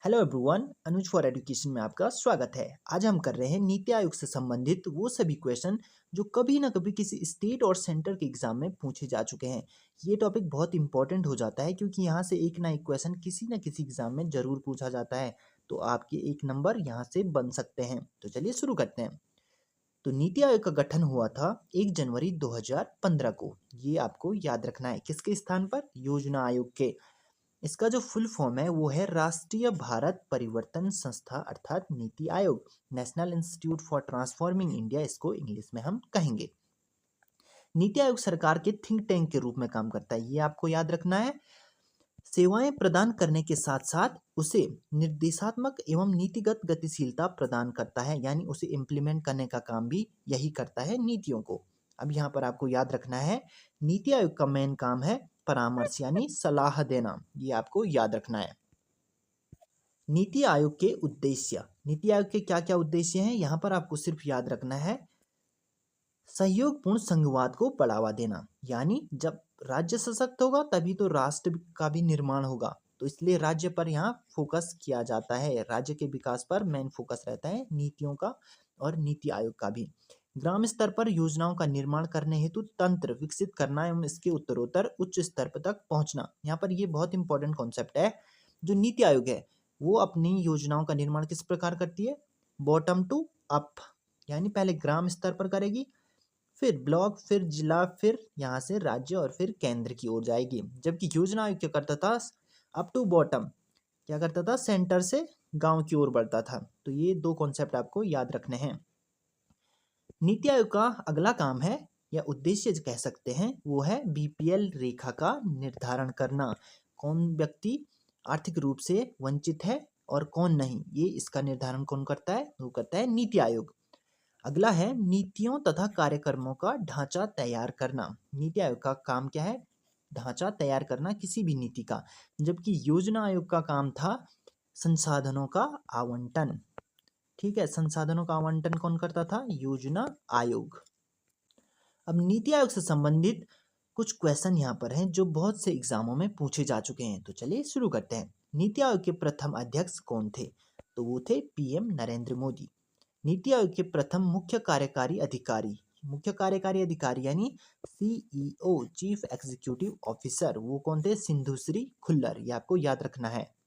Hello everyone, Anuj for education में आपका स्वागत है। आज हम कर रहे हैं नीति आयोग से संबंधित वो सभी क्वेश्चन जो कभी ना कभी किसी स्टेट और सेंटर के एग्जाम में पूछे जा चुके हैं। ये टॉपिक बहुत इंपॉर्टेंट हो जाता है क्योंकि यहाँ से एक ना एक क्वेश्चन किसी न किसी एग्जाम में जरूर पूछा जाता है, तो आपके एक नंबर यहाँ से बन सकते हैं। तो चलिए शुरू करते हैं। तो नीति आयोग का गठन हुआ था 1 जनवरी 2015 को। ये आपको याद रखना है, किसके स्थान पर? योजना आयोग के। इसका जो फुल फॉर्म है वो है राष्ट्रीय भारत परिवर्तन संस्था अर्थात NITI Aayog, national institute for transforming India इसको इंग्लिश में हम कहेंगे। नीति आयोग सरकार के थिंक टैंक के रूप में काम करता है, ये आपको याद रखना है। सेवाएं प्रदान करने के साथ साथ उसे निर्देशात्मक एवं नीतिगत गतिशीलता प्रदान करता है, यानी उसे इम्प्लीमेंट करने का काम भी यही करता है नीतियों को। अब यहाँ पर आपको याद रखना है, नीति आयोग का मेन काम है परामर्श यानी सलाह देना, ये आपको याद रखना है। नीति आयोग के उद्देश्य, नीति आयोग के क्या क्या उद्देश्य हैं यहाँ पर आपको सिर्फ याद रखना है। सहयोगपूर्ण संघवाद को बढ़ावा देना, यानी जब राज्य सशक्त होगा तभी तो राष्ट्र का भी निर्माण होगा, तो इसलिए राज्य पर यहाँ फोकस किया जाता है। राज्य के विकास पर मेन फोकस रहता है नीतियों का और नीति आयोग का भी। ग्राम स्तर पर योजनाओं का निर्माण करने हेतु तंत्र विकसित करना एवं इसके उत्तरोत्तर उच्च स्तर पर तक पहुंचना। यहाँ पर ये बहुत इंपॉर्टेंट कॉन्सेप्ट है। जो नीति आयोग है वो अपनी योजनाओं का निर्माण किस प्रकार करती है? बॉटम टू अप, यानी पहले ग्राम स्तर पर करेगी, फिर ब्लॉक, फिर जिला, फिर यहाँ से राज्य और फिर केंद्र की ओर जाएगी। जबकि योजना आयोग क्या करता था? अप टू बॉटम, क्या करता था? सेंटर से गांव की ओर बढ़ता था। तो ये दो कॉन्सेप्ट आपको याद रखने हैं। नीति आयोग का अगला काम है या उद्देश्य कह सकते हैं वो है बीपीएल रेखा का निर्धारण करना। कौन व्यक्ति आर्थिक रूप से वंचित है और कौन नहीं, ये इसका निर्धारण कौन करता है? वो करता है नीति आयोग। अगला है नीतियों तथा कार्यक्रमों का ढांचा तैयार करना। नीति आयोग का काम क्या है? ढांचा तैयार करना किसी भी नीति का। जबकि योजना आयोग का काम था संसाधनों का आवंटन। ठीक है, संसाधनों का आवंटन कौन करता था? योजना आयोग। अब नीति आयोग से संबंधित कुछ क्वेश्चन यहाँ पर हैं जो बहुत से एग्जामों में पूछे जा चुके हैं, तो चलिए शुरू करते हैं। नीति आयोग के प्रथम अध्यक्ष कौन थे? तो वो थे पीएम नरेंद्र मोदी। नीति आयोग के प्रथम मुख्य कार्यकारी अधिकारी यानी सीईओ, चीफ एग्जीक्यूटिव ऑफिसर, वो कौन थे? सिंधुश्री खुल्लर। ये आपको याद रखना है।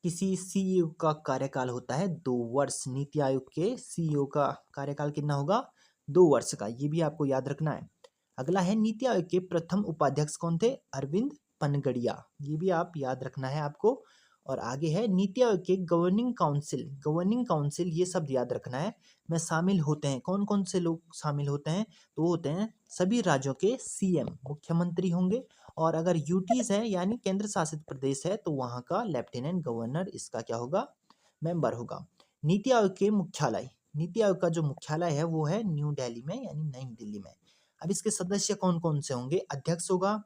किसी सीईओ का कार्यकाल होता है 2 वर्ष। नीति आयोग के सीईओ का कार्यकाल कितना होगा? 2 वर्ष का, ये भी आपको याद रखना है। अगला है नीति आयोग के प्रथम उपाध्यक्ष कौन थे? अरविंद पनगड़िया, ये भी आप याद रखना है आपको। और आगे है नीति आयोग के गवर्निंग काउंसिल, ये शब्द याद रखना है। में शामिल होते हैं कौन कौन से लोग? शामिल होते हैं तो होते हैं सभी राज्यों के सीएम, मुख्यमंत्री होंगे, और अगर यूटीज है यानी केंद्र शासित प्रदेश है तो वहाँ का लेफ्टिनेंट गवर्नर इसका क्या होगा? मेंबर होगा। नीति आयोग के मुख्यालय, नीति आयोग का जो मुख्यालय है वो है न्यू दिल्ली में यानी नई दिल्ली में। अब इसके सदस्य कौन कौन से होंगे? अध्यक्ष होगा,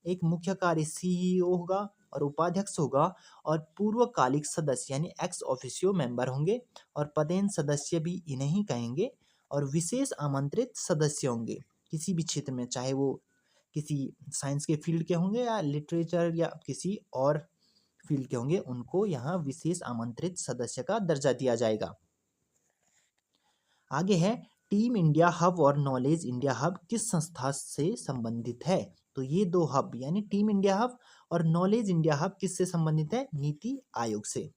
एक मुख्य कार्य सीईओ होगा और उपाध्यक्ष होगा, और पूर्वकालिक सदस्य यानी एक्स ऑफिशियो मेंबर होंगे, और पदेन सदस्य भी इन्हें ही कहेंगे, और विशेष आमंत्रित सदस्य होंगे किसी भी क्षेत्र में, चाहे वो किसी साइंस के फील्ड के होंगे या लिटरेचर या किसी और फील्ड के होंगे, उनको यहाँ विशेष आमंत्रित सदस्य का दर्जा दिया जाएगा। आगे है टीम इंडिया हब और नॉलेज इंडिया हब किस संस्था से संबंधित है? तो ये दो हब यानी टीम इंडिया हब और नॉलेज इंडिया हब किससे संबंधित है? नीति आयोग से।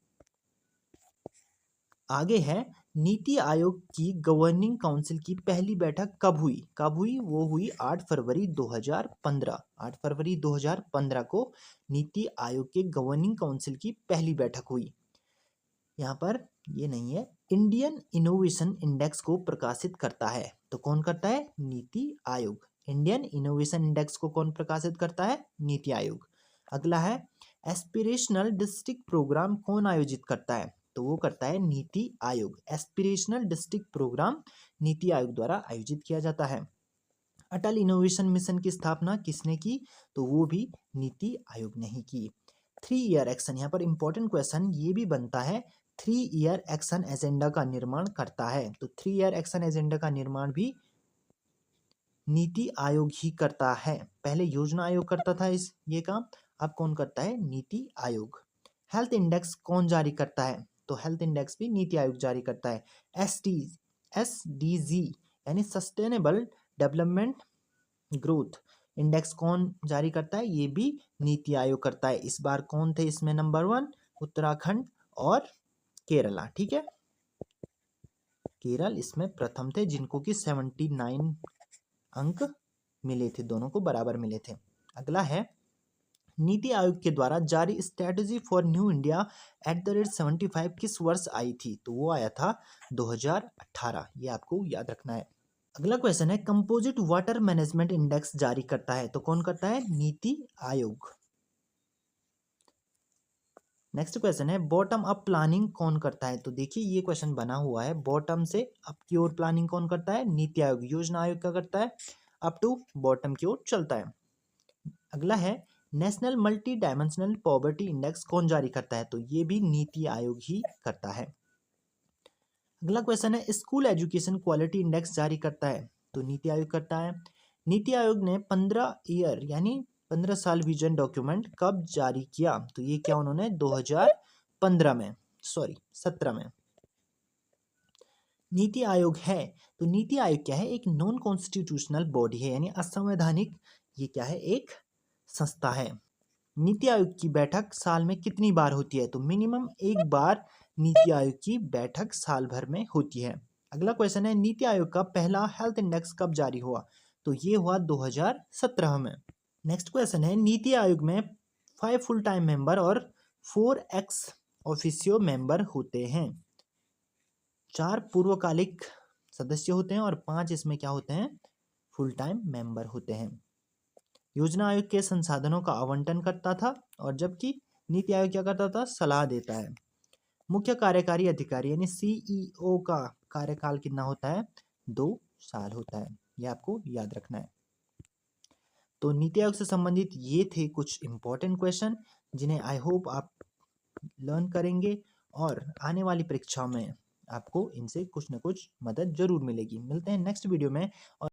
आगे है नीति आयोग की गवर्निंग काउंसिल की पहली बैठक कब हुई? वो हुई 8 फरवरी 2015। 8 फरवरी 2015 को नीति आयोग के गवर्निंग काउंसिल की पहली बैठक हुई। यहाँ पर ये नहीं है। इंडियन इनोवेशन इंडेक्स को प्रकाशित करता है, तो कौन करता है? NITI Aayog. Indian innovation index को कौन प्रकाशित करता है? नीति आयोग। अगला है एस्पिरेशनल डिस्ट्रिक्ट प्रोग्राम कौन आयोजित करता है? तो वो करता है NITI Aayog. Aspirational district programme NITI Aayog द्वारा आयोजित किया जाता है। अटल इनोवेशन मिशन की स्थापना किसने की? तो वो भी नीति आयोग ने ही की। 3 ईयर एक्शन, यहाँ पर इंपॉर्टेंट क्वेश्चन ये भी बनता है, 3 ईयर एक्शन एजेंडा का निर्माण करता है। तो 3 ईयर एक्शन एजेंडा का निर्माण भी नीति आयोग ही करता है। पहले योजना आयोग करता था ये काम, अब कौन करता है? नीति आयोग। हेल्थ इंडेक्स कौन जारी करता है? तो हेल्थ इंडेक्स भी नीति आयोग जारी करता है। SDG यानी सस्टेनेबल डेवलपमेंट ग्रोथ इंडेक्स कौन जारी करता है? ये भी नीति आयोग करता है। इस बार कौन थे इसमें नंबर 1? उत्तराखंड और केरला। ठीक है, केरल इसमें प्रथम थे, जिनको कि 79 अंक मिले थे, दोनों को बराबर मिले थे। अगला है, नीति आयोग के द्वारा जारी स्ट्रेटजी फॉर न्यू इंडिया @75 किस वर्ष आई थी? तो वो आया था 2018। ये आपको याद रखना है। अगला क्वेश्चन है, कंपोजिट वाटर मैनेजमेंट इंडेक्स जारी करता है, तो कौन करता है? नीति आयोग। नेक्स्ट क्वेश्चन है, बॉटम अप प्लानिंग कौन करता है? तो देखिए ये क्वेश्चन बना हुआ है, बॉटम से अप की ओर प्लानिंग कौन करता है? नीति आयोग, योजना आयोग क्या करता है? अप टू बॉटम की ओर चलता है। अगला है, national multi dimensional poverty index कौन जारी करता है? तो ये भी नीति आयोग ही करता है। अगला क्वेश्चन है, स्कूल एजुकेशन क्वालिटी इंडेक्स जारी करता है, तो नीति आयोग करता है। नीति आयोग ने 15 ईयर यानी 15 साल विजन डॉक्यूमेंट कब जारी किया? तो ये क्या उन्होंने 2015 में, सॉरी 17 में। नीति आयोग है, तो नीति आयोग क्या है? एक नॉन कॉन्स्टिट्यूशनल बॉडी है, यानी असंवैधानिक ये क्या है? एक संस्था है। नीति आयोग की बैठक साल में कितनी बार होती है? तो मिनिमम एक बार नीति आयोग की बैठक साल भर में होती है। अगला क्वेश्चन है, नीति आयोग का पहला हेल्थ इंडेक्स कब जारी हुआ? तो ये हुआ 2017 में। नेक्स्ट क्वेश्चन है, नीति आयोग में 5 फुल टाइम मेंबर और 4 एक्स ऑफिशियो मेंबर होते हैं। 4 पूर्वकालिक सदस्य होते हैं और 5 इसमें क्या होते हैं? फुल टाइम मेंबर होते हैं। योजना आयोग के संसाधनों का आवंटन करता था, और जबकि नीति आयोग क्या करता था? सलाह देता है। मुख्य कार्यकारी अधिकारी यानी CEO का कार्यकाल कितना होता है? 2 साल होता है। यह आपको याद रखना है। तो नीति आयोग से संबंधित ये थे कुछ इंपॉर्टेंट क्वेश्चन, जिन्हें आई होप आप लर्न करेंगे, और आने वाली परीक्षाओं में आपको इनसे कुछ न कुछ मदद जरूर मिलेगी। मिलते हैं नेक्स्ट वीडियो में। और